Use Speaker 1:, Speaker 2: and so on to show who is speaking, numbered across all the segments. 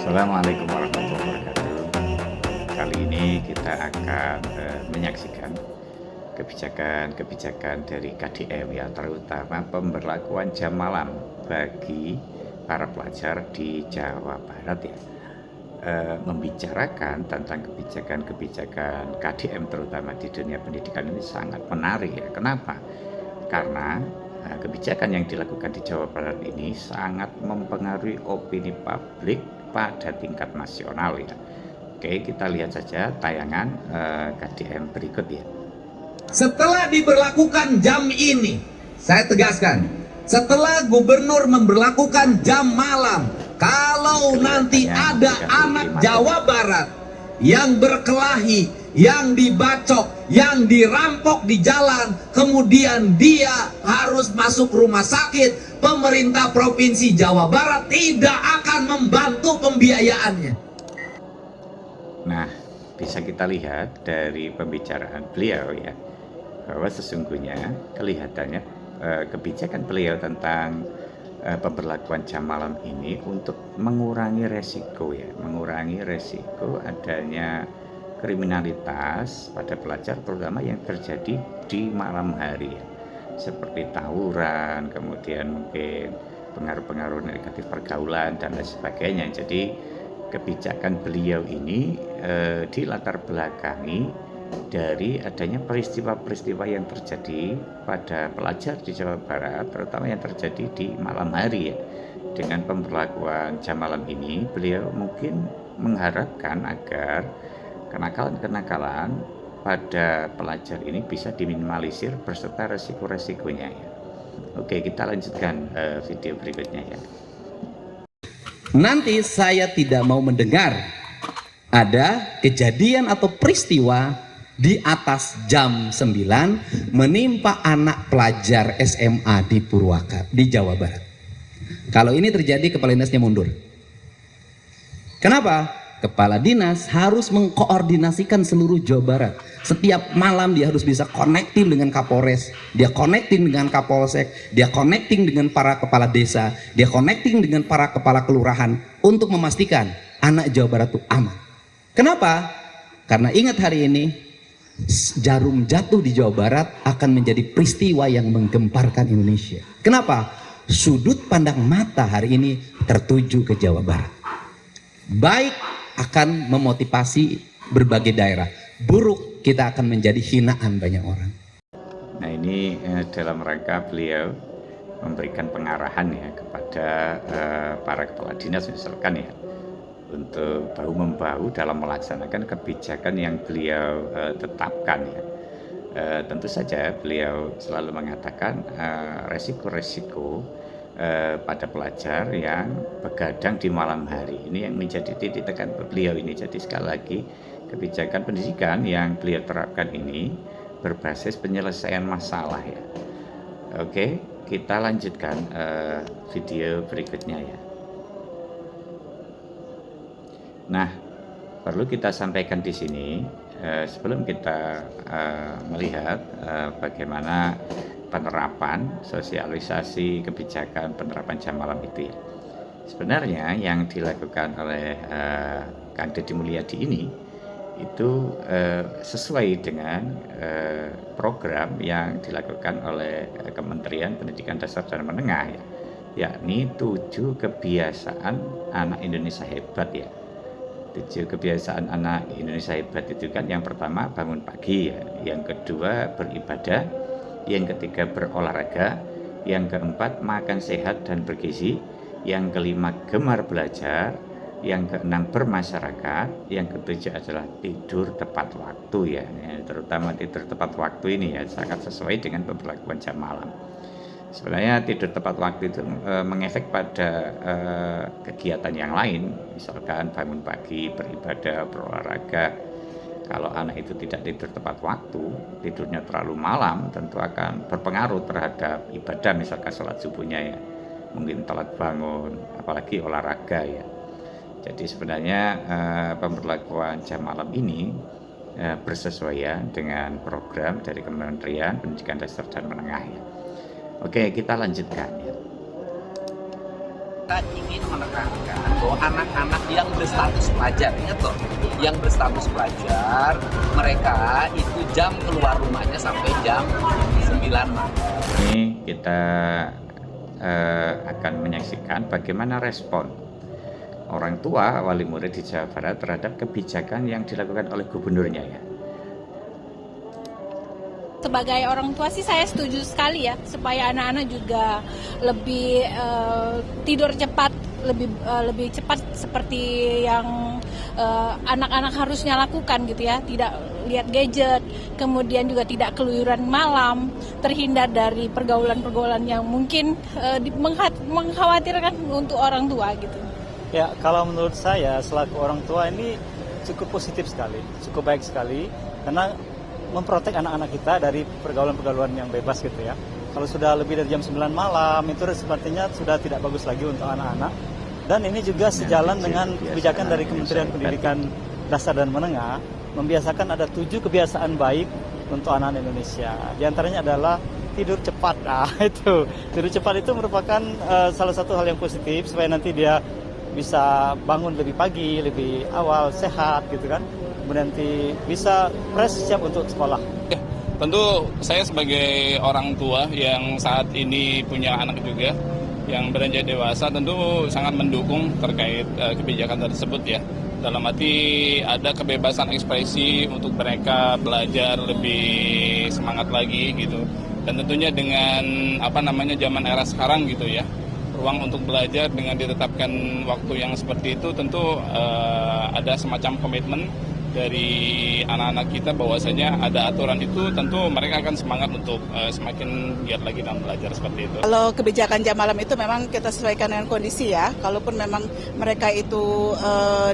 Speaker 1: Assalamualaikum warahmatullahi wabarakatuh. Kali ini kita akan menyaksikan kebijakan-kebijakan dari KDM ya, terutama pemberlakuan jam malam bagi para pelajar di Jawa Barat ya. Membicarakan tentang kebijakan-kebijakan KDM terutama di dunia pendidikan ini sangat menarik ya. Kenapa? Karena kebijakan yang dilakukan di Jawa Barat ini sangat mempengaruhi opini publik pada tingkat nasional ya. Oke, kita lihat saja tayangan KDM berikut ya.
Speaker 2: Setelah diberlakukan jam ini, saya tegaskan, setelah gubernur memberlakukan jam malam, kalau nanti ada anak Jawa Barat yang berkelahi, yang dibacok, yang dirampok di jalan, kemudian dia harus masuk rumah sakit, pemerintah Provinsi Jawa Barat tidak akan membantu pembiayaannya.
Speaker 1: Nah, bisa kita lihat dari pembicaraan beliau ya, bahwa sesungguhnya kelihatannya kebijakan beliau tentang pemberlakuan jam malam ini untuk mengurangi resiko ya, mengurangi resiko adanya kriminalitas pada pelajar terutama yang terjadi di malam hari ya, seperti tawuran, kemudian mungkin pengaruh-pengaruh negatif pergaulan dan lain sebagainya. Jadi kebijakan beliau ini dilatar belakangi dari adanya peristiwa-peristiwa yang terjadi pada pelajar di Jawa Barat, terutama yang terjadi di malam hari ya. Dengan pemberlakuan jam malam ini, beliau mungkin mengharapkan agar kenakalan-kenakalan pada pelajar ini bisa diminimalisir beserta resiko-resikonya ya. Oke, kita lanjutkan video berikutnya ya.
Speaker 2: Nanti saya tidak mau mendengar ada kejadian atau peristiwa di atas jam 9 menimpa anak pelajar SMA di Purwakarta, di Jawa Barat. Kalau ini terjadi, kepala dinasnya mundur. Kenapa? Kepala dinas harus mengkoordinasikan seluruh Jawa Barat. Setiap malam dia harus bisa connecting dengan Kapolres, dia connecting dengan Kapolsek, dia connecting dengan para kepala desa, dia connecting dengan para kepala kelurahan untuk memastikan anak Jawa Barat itu aman. Kenapa? Karena ingat hari ini jarum jatuh di Jawa Barat akan menjadi peristiwa yang menggemparkan Indonesia. Kenapa? Sudut pandang mata hari ini tertuju ke Jawa Barat. Baik akan memotivasi berbagai daerah, buruk kita akan menjadi hinaan banyak orang.
Speaker 1: Nah ini dalam rangka beliau memberikan pengarahan ya kepada para kepala dinas misalkan ya, untuk bahu-membahu dalam melaksanakan kebijakan yang beliau tetapkan ya. Tentu saja beliau selalu mengatakan resiko-resiko pada pelajar yang begadang di malam hari ini yang menjadi titik tekan beliau ini. Jadi sekali lagi kebijakan pendidikan yang beliau terapkan ini berbasis penyelesaian masalah ya. Oke, kita lanjutkan video berikutnya ya. Nah, perlu kita sampaikan di sini sebelum kita melihat bagaimana penerapan sosialisasi kebijakan penerapan jam malam itu ya. Sebenarnya yang dilakukan oleh Kang Deddy Mulyadi ini itu sesuai dengan program yang dilakukan oleh Kementerian Pendidikan Dasar dan Menengah ya, yakni 7 kebiasaan anak Indonesia hebat ya. 7 kebiasaan anak Indonesia hebat itu kan yang pertama bangun pagi ya, yang kedua beribadah, yang ketiga berolahraga, yang keempat makan sehat dan bergizi, yang kelima gemar belajar, yang keenam bermasyarakat, yang ketujuh adalah tidur tepat waktu ya. Terutama tidur tepat waktu ini ya sangat sesuai dengan pemberlakuan jam malam. Sebenarnya tidur tepat waktu itu mengefek pada kegiatan yang lain, misalkan bangun pagi, beribadah, berolahraga. Kalau anak itu tidak tidur tepat waktu, tidurnya terlalu malam, tentu akan berpengaruh terhadap ibadah, misalkan sholat subuhnya ya, mungkin telat bangun, apalagi olahraga ya. Jadi sebenarnya pemberlakuan jam malam ini bersesuaian dengan program dari Kementerian Pendidikan Dasar dan Menengah ya. Oke, kita lanjutkan ya.
Speaker 2: kita ingin menekankan bahwa anak-anak yang berstatus pelajar, ingat loh, yang berstatus pelajar, mereka itu jam keluar rumahnya sampai jam 9 malam.
Speaker 1: Ini kita akan menyaksikan bagaimana respon orang tua wali murid di Jawa Barat terhadap kebijakan yang dilakukan oleh gubernurnya ya.
Speaker 3: Sebagai orang tua sih saya setuju sekali ya, supaya anak-anak juga lebih tidur cepat, lebih cepat seperti yang anak-anak harusnya lakukan gitu ya, tidak lihat gadget, kemudian juga tidak keluyuran malam, terhindar dari pergaulan-pergaulan yang mungkin mengkhawatirkan untuk orang tua gitu.
Speaker 4: Ya, kalau menurut saya selaku orang tua ini cukup positif sekali, cukup baik sekali, karena memprotek anak-anak kita dari pergaulan-pergaulan yang bebas gitu ya. Kalau sudah lebih dari jam 9 malam itu sepertinya sudah tidak bagus lagi untuk anak-anak. Dan ini juga sejalan dengan kebijakan dari Kementerian Pendidikan Dasar dan Menengah, membiasakan ada 7 kebiasaan baik untuk anak-anak Indonesia. Di antaranya adalah tidur cepat. Nah, itu. Tidur cepat itu merupakan salah satu hal yang positif supaya nanti dia bisa bangun lebih pagi, lebih awal, sehat gitu kan. Kemudian nanti bisa fresh, siap untuk sekolah.
Speaker 5: Tentu saya sebagai orang tua yang saat ini punya anak juga yang beranjak dewasa tentu sangat mendukung terkait kebijakan tersebut ya. Dalam arti ada kebebasan ekspresi untuk mereka belajar lebih semangat lagi gitu. Dan tentunya dengan zaman era sekarang gitu ya, ruang untuk belajar dengan ditetapkan waktu yang seperti itu tentu ada semacam komitmen dari anak-anak kita bahwasanya ada aturan itu, tentu mereka akan semangat untuk semakin giat lagi dalam belajar seperti itu.
Speaker 6: Kalau kebijakan jam malam itu memang kita sesuaikan dengan kondisi ya. Kalaupun memang mereka itu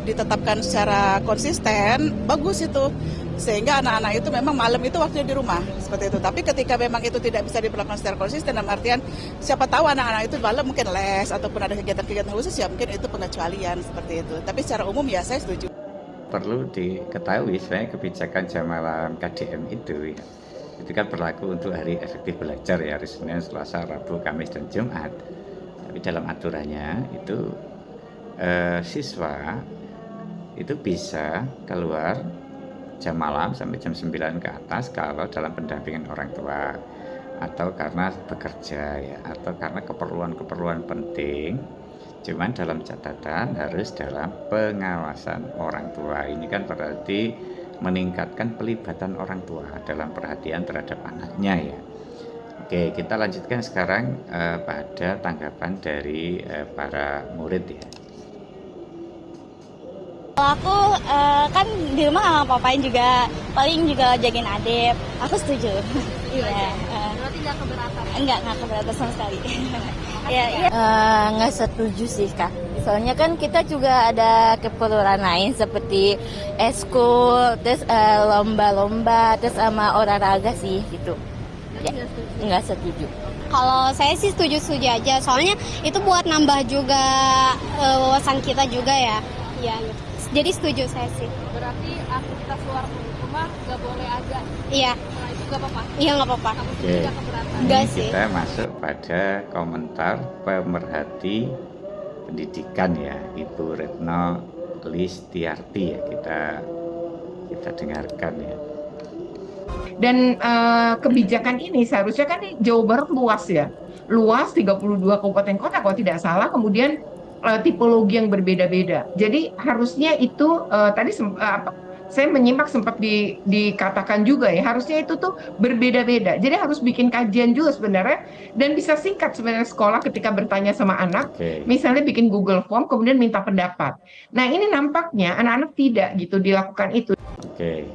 Speaker 6: ditetapkan secara konsisten, bagus itu. Sehingga anak-anak itu memang malam itu waktunya di rumah seperti itu. Tapi ketika memang itu tidak bisa diberlakukan secara konsisten, dalam artian siapa tahu anak-anak itu malam mungkin les ataupun ada kegiatan-kegiatan khusus, ya mungkin itu pengecualian seperti itu. Tapi secara umum ya saya setuju.
Speaker 1: Perlu diketahui sebenarnya kebijakan jam malam KDM itu ya, itu kan berlaku untuk hari efektif belajar ya, hari Senin, Selasa, Rabu, Kamis, dan Jumat. Tapi dalam aturannya itu siswa itu bisa keluar jam malam sampai jam 9 ke atas kalau dalam pendampingan orang tua, atau karena bekerja ya, atau karena keperluan-keperluan penting. Cuman dalam catatan harus dalam pengawasan orang tua. Ini kan berarti meningkatkan pelibatan orang tua dalam perhatian terhadap anaknya ya. Oke, kita lanjutkan sekarang pada tanggapan dari para murid ya.
Speaker 7: Kalau aku kan di rumah nggak ngapa-ngapain juga, paling juga jagain adik. Aku setuju. Iya.
Speaker 3: Berarti nggak keberatan?
Speaker 7: Nggak keberatan sama sekali. Iya. Nggak setuju sih Kak. Soalnya kan kita juga ada keperluan lain seperti eskul, terus lomba-lomba, terus sama olahraga sih gitu. Ya, nggak setuju.
Speaker 8: Kalau saya sih setuju-setuju aja, soalnya itu buat nambah juga wawasan kita juga ya. Iya, jadi setuju saya sih.
Speaker 3: Berarti aktivitas luar rumah nggak boleh ada?
Speaker 8: Iya.
Speaker 3: Nah, itu nggak apa-apa?
Speaker 8: Iya, nggak apa-apa.
Speaker 1: Oke,
Speaker 8: Enggak
Speaker 1: ini
Speaker 8: sih.
Speaker 1: kita masuk pada komentar pemerhati pendidikan ya, Ibu Retno Listiarti ya, kita dengarkan ya.
Speaker 9: Dan kebijakan ini seharusnya kan Jawa Barat luas ya, luas 32 kabupaten kota kalau tidak salah, kemudian tipologi yang berbeda-beda. Jadi harusnya itu tadi saya menyimak sempat dikatakan juga ya, harusnya itu tuh berbeda-beda. Jadi harus bikin kajian juga sebenarnya, dan bisa singkat sebenarnya sekolah ketika bertanya sama anak, misalnya bikin Google Form kemudian minta pendapat. Nah ini nampaknya anak-anak tidak gitu dilakukan itu.
Speaker 1: Oke,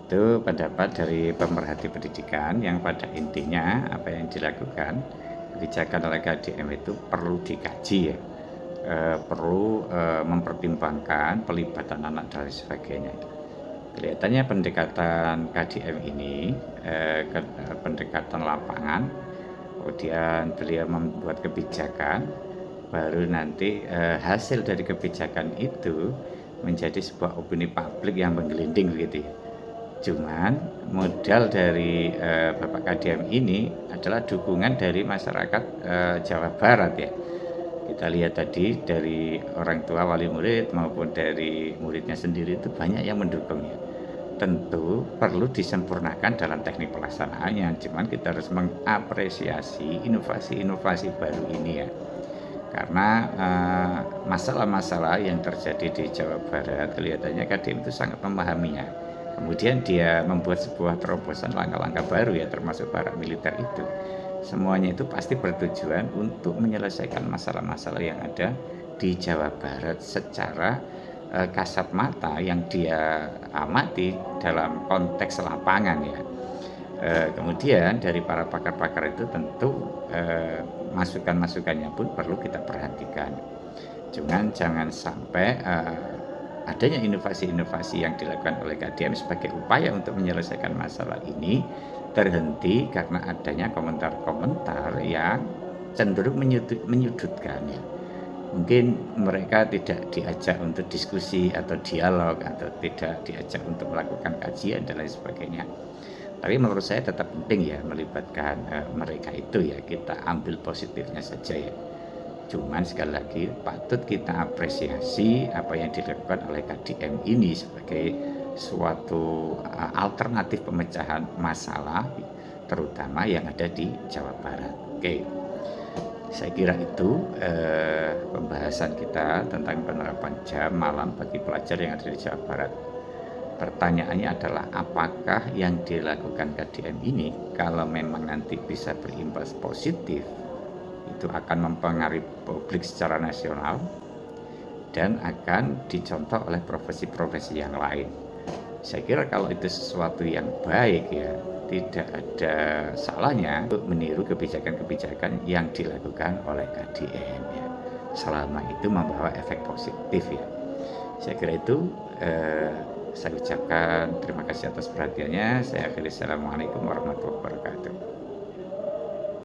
Speaker 1: itu pendapat dari pemerhati pendidikan yang pada intinya apa yang dilakukan kebijakan oleh KDM itu perlu dikaji ya, perlu mempertimbangkan pelibatan anak dan sebagainya. Kelihatannya pendekatan KDM ini pendekatan lapangan, kemudian beliau membuat kebijakan, baru nanti hasil dari kebijakan itu menjadi sebuah opini publik yang menggelinding begitu ya. Cuman modal dari Bapak KDM ini adalah dukungan dari masyarakat Jawa Barat ya. Kita lihat tadi dari orang tua wali murid maupun dari muridnya sendiri itu banyak yang mendukungnya. Tentu perlu disempurnakan dalam teknik pelaksanaannya, cuman kita harus mengapresiasi inovasi-inovasi baru ini ya. Karena masalah-masalah yang terjadi di Jawa Barat kelihatannya KDM itu sangat memahaminya. Kemudian dia membuat sebuah terobosan langkah-langkah baru ya, termasuk para militer itu. Semuanya itu pasti bertujuan untuk menyelesaikan masalah-masalah yang ada di Jawa Barat secara kasat mata yang dia amati dalam konteks lapangan ya. Kemudian dari para pakar-pakar itu tentu masukan-masukannya pun perlu kita perhatikan. Cuman jangan sampai adanya inovasi-inovasi yang dilakukan oleh KDM sebagai upaya untuk menyelesaikan masalah ini terhenti karena adanya komentar-komentar yang cenderung menyudutkan ya. Mungkin mereka tidak diajak untuk diskusi atau dialog atau tidak diajak untuk melakukan kajian dan lain sebagainya. Tapi menurut saya tetap penting ya melibatkan mereka itu ya, kita ambil positifnya saja ya. Cuman sekali lagi patut kita apresiasi apa yang dilakukan oleh KDM ini sebagai suatu alternatif pemecahan masalah terutama yang ada di Jawa Barat. Oke. Saya kira itu pembahasan kita tentang penerapan jam malam bagi pelajar yang ada di Jawa Barat. Pertanyaannya adalah apakah yang dilakukan KDM ini kalau memang nanti bisa berimbas positif itu akan mempengaruhi publik secara nasional dan akan dicontoh oleh profesi-profesi yang lain. Saya kira kalau itu sesuatu yang baik ya, tidak ada salahnya untuk meniru kebijakan-kebijakan yang dilakukan oleh KDM ya. Selama itu membawa efek positif ya. Saya kira itu saya ucapkan terima kasih atas perhatiannya. Saya akhiri. Assalamualaikum warahmatullahi wabarakatuh.